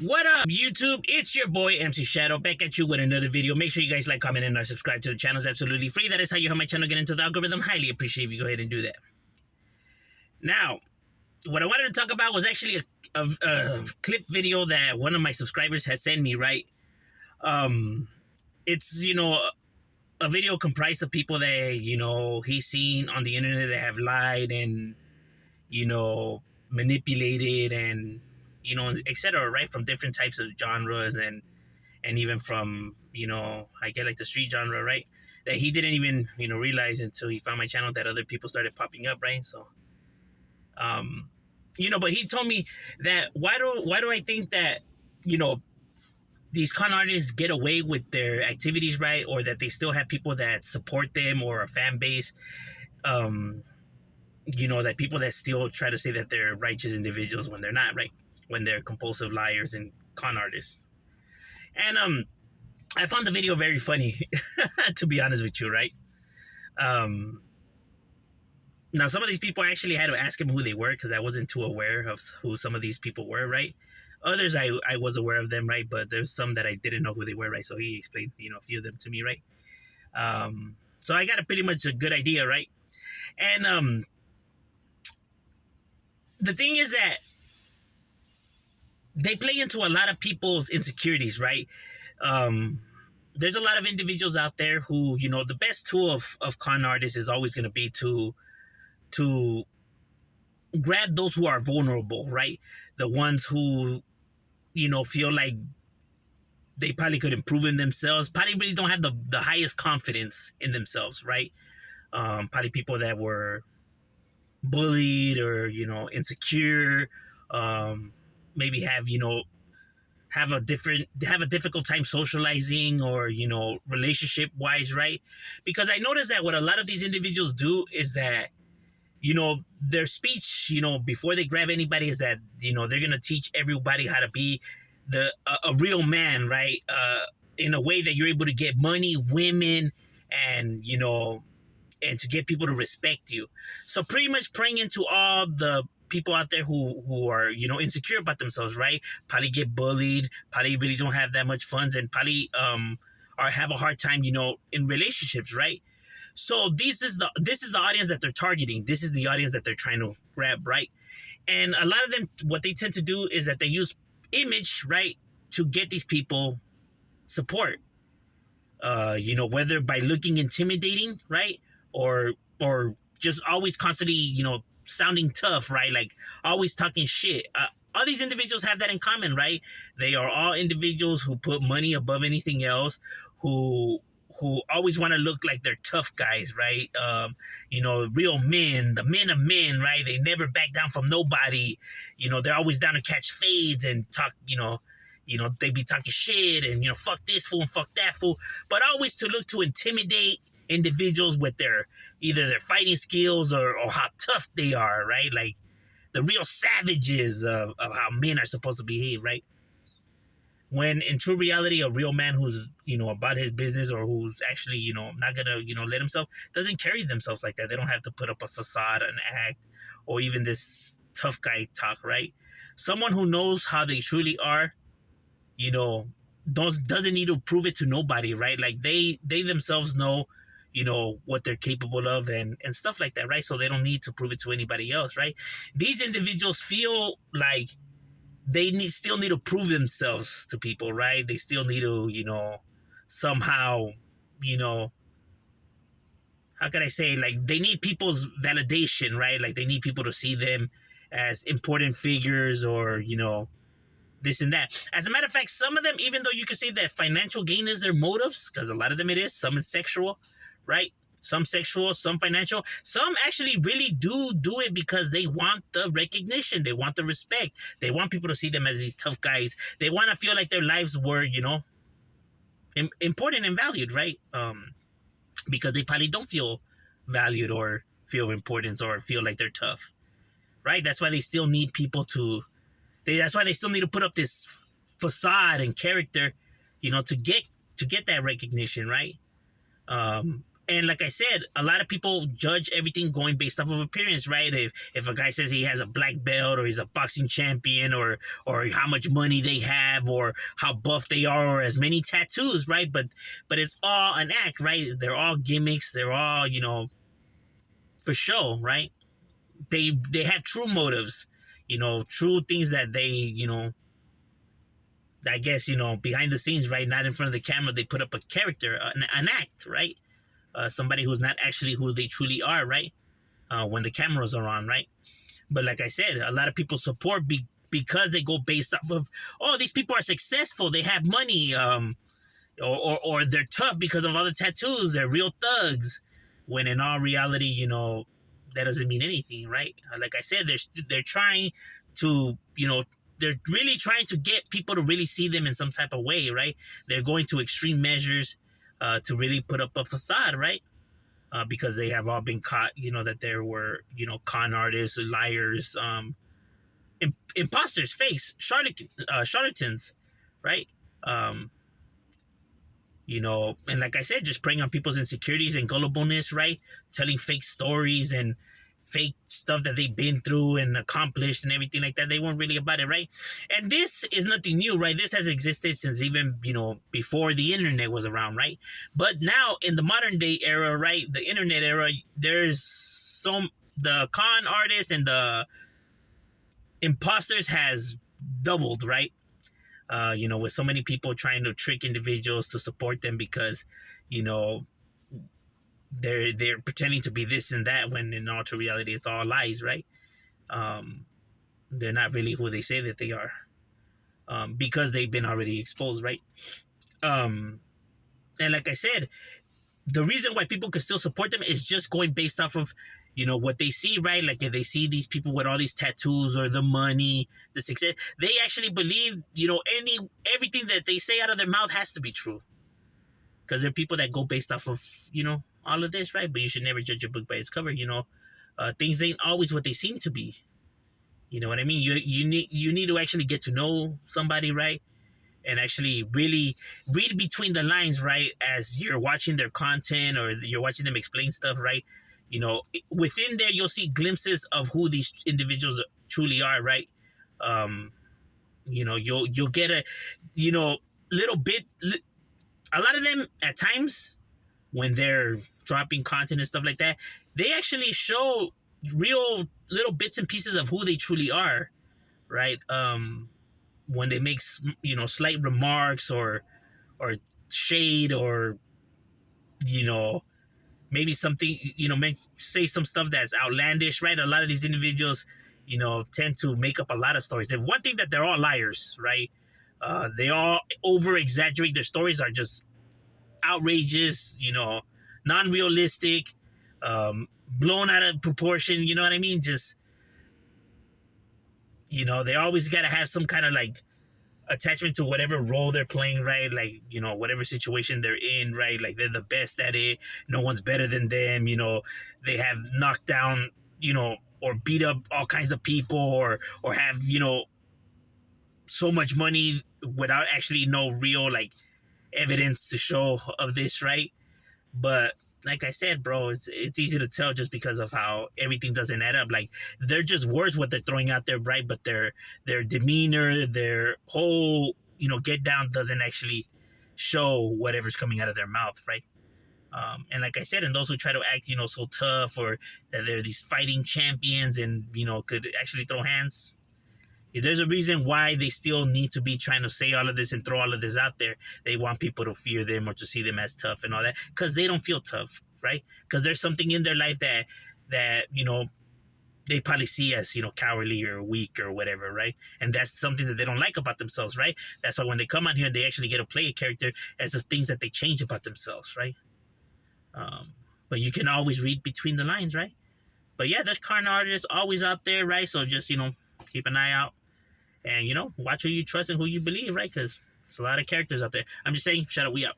What up, YouTube? It's your boy, MC Shadow, back at you with another video. Make sure you guys like, comment, and subscribe to the channel. It's absolutely free. That is how you help my channel get into the algorithm. Highly appreciate if you go ahead and do that. Now, what I wanted to talk about was actually a clip video that one of my subscribers has sent me, right? It's, a video comprised of people that, he's seen on the internet that have lied and, manipulated and, etc., right? From different types of genres and even from, I get like the street genre, right? That he didn't even, realize until he found my channel that other people started popping up, right? So, but he told me that why do I think that, these con artists get away with their activities, right? Or that they still have people that support them or a fan base, that people that still try to say that they're righteous individuals when they're not, right? When they're compulsive liars and con artists. And I found the video very funny, to be honest with you, right? Now, some of these people I actually had to ask him who they were because I wasn't too aware of who some of these people were, right? Others I was aware of them, right? But there's some that I didn't know who they were, right? So he explained, a few of them to me, right? So I got a pretty much a good idea, right? And the thing is that they play into a lot of people's insecurities, right? There's a lot of individuals out there who, the best tool of con artists is always going to be to grab those who are vulnerable, right? The ones who, feel like they probably could improve in themselves, probably really don't have the highest confidence in themselves, right? Probably people that were bullied or, insecure, maybe have, have a difficult time socializing or, relationship wise, right? Because I noticed that what a lot of these individuals do is that, their speech, before they grab anybody is that, they're going to teach everybody how to be a real man, right? In a way that you're able to get money, women, and, and to get people to respect you. So pretty much praying into all the people out there who are, insecure about themselves, right? Probably get bullied, probably really don't have that much funds, and probably or have a hard time, in relationships, right? So this is the audience that they're targeting. This is the audience that they're trying to grab, right? And a lot of them, what they tend to do is that they use image, right, to get these people support. Whether by looking intimidating, right, or just always constantly, sounding tough, right, like always talking shit. All these individuals have that in common, right? They are all individuals who put money above anything else, who always want to look like they're tough guys, right? Real men, the men of men, right? They never back down from nobody. They're always down to catch fades and talk, they be talking shit and, fuck this fool and fuck that fool. But always to look to intimidate individuals with either their fighting skills or how tough they are, right? Like the real savages of how men are supposed to behave, right? When in true reality, a real man who's, about his business or who's actually, not gonna, let himself, doesn't carry themselves like that. They don't have to put up a facade and act or even this tough guy talk, right? Someone who knows how they truly are, doesn't need to prove it to nobody, right? Like they themselves know, what they're capable of and stuff like that, right? So they don't need to prove it to anybody else, right? These individuals feel like they still need to prove themselves to people, right? They still need to, somehow, how can I say, like they need people's validation, right? Like they need people to see them as important figures or, this and that. As a matter of fact, some of them, even though you can say that financial gain is their motives, because a lot of them it is, some is sexual, right? Some sexual, some financial. Some actually really do it because they want the recognition. They want the respect. They want people to see them as these tough guys. They want to feel like their lives were, important and valued, right? Because they probably don't feel valued or feel importance or feel like they're tough, right? That's why they still need people that's why they still need to put up this facade and character, to get that recognition, right? And like I said, a lot of people judge everything going based off of appearance, right? If a guy says he has a black belt, or he's a boxing champion, or how much money they have, or how buff they are, or as many tattoos, right? But it's all an act, right? They're all gimmicks. They're all, for show, right? They have true motives, true things that they, I guess, behind the scenes, right? Not in front of the camera. They put up a character, an act, right? Somebody who's not actually who they truly are, right? When the cameras are on, right? But like I said, a lot of people support because they go based off of, oh, these people are successful, they have money, or they're tough because of all the tattoos, they're real thugs. When in all reality, that doesn't mean anything, right? Like I said, they're trying to, they're really trying to get people to really see them in some type of way, right? They're going to extreme measures to really put up a facade, right? Because they have all been caught, that there were, con artists, liars, imposters, fakes, charlatans, right? Um, and like I said, just preying on people's insecurities and gullibleness, right? Telling fake stories and fake stuff that they've been through and accomplished and everything like that. They weren't really about it, right? And this is nothing new, right? This has existed since even, before the internet was around, right? But now in the modern day era, right? The internet era, the con artists and the imposters has doubled, right? With so many people trying to trick individuals to support them because, they're pretending to be this and that when in all to reality it's all lies, right? They're not really who they say that they are, because they've been already exposed, right? And like I said, the reason why people can still support them is just going based off of, what they see, right? Like if they see these people with all these tattoos or the money, the success, they actually believe, everything that they say out of their mouth has to be true. Because there are people that go based off of, all of this, right? But you should never judge a book by its cover, things ain't always what they seem to be. You know what I mean? You need to actually get to know somebody, right? And actually really read between the lines, right? As you're watching their content or you're watching them explain stuff, right? Within there, you'll see glimpses of who these individuals truly are, right? You'll get a, little bit. A lot of them at times when they're dropping content and stuff like that, they actually show real little bits and pieces of who they truly are, right? When they make, slight remarks or shade or, maybe something, say some stuff that's outlandish, right? A lot of these individuals, tend to make up a lot of stories. If one thing that they're all liars, right? They all over exaggerate. Their stories are just outrageous, non-realistic, blown out of proportion. You know what I mean? Just, they always got to have some kind of like attachment to whatever role they're playing, right? Like, whatever situation they're in, right? Like they're the best at it. No one's better than them. They have knocked down, or beat up all kinds of people or have, so much money without actually no real like evidence to show of this, right? But like I said, bro, it's easy to tell just because of how everything doesn't add up. Like they're just words what they're throwing out there, right? But their demeanor, their whole get down doesn't actually show whatever's coming out of their mouth, right? And like I said, and those who try to act so tough or that they're these fighting champions and could actually throw hands. There's a reason why they still need to be trying to say all of this and throw all of this out there. They want people to fear them or to see them as tough and all that because they don't feel tough, right? Because there's something in their life that they probably see as cowardly or weak or whatever, right? And that's something that they don't like about themselves, right? That's why when they come on here, they actually get to play a character as the things that they change about themselves, right? But you can always read between the lines, right? But yeah, there's con artists always out there, right? So just keep an eye out. And, watch who you trust and who you believe, right? Because there's a lot of characters out there. I'm just saying, shut up, we up.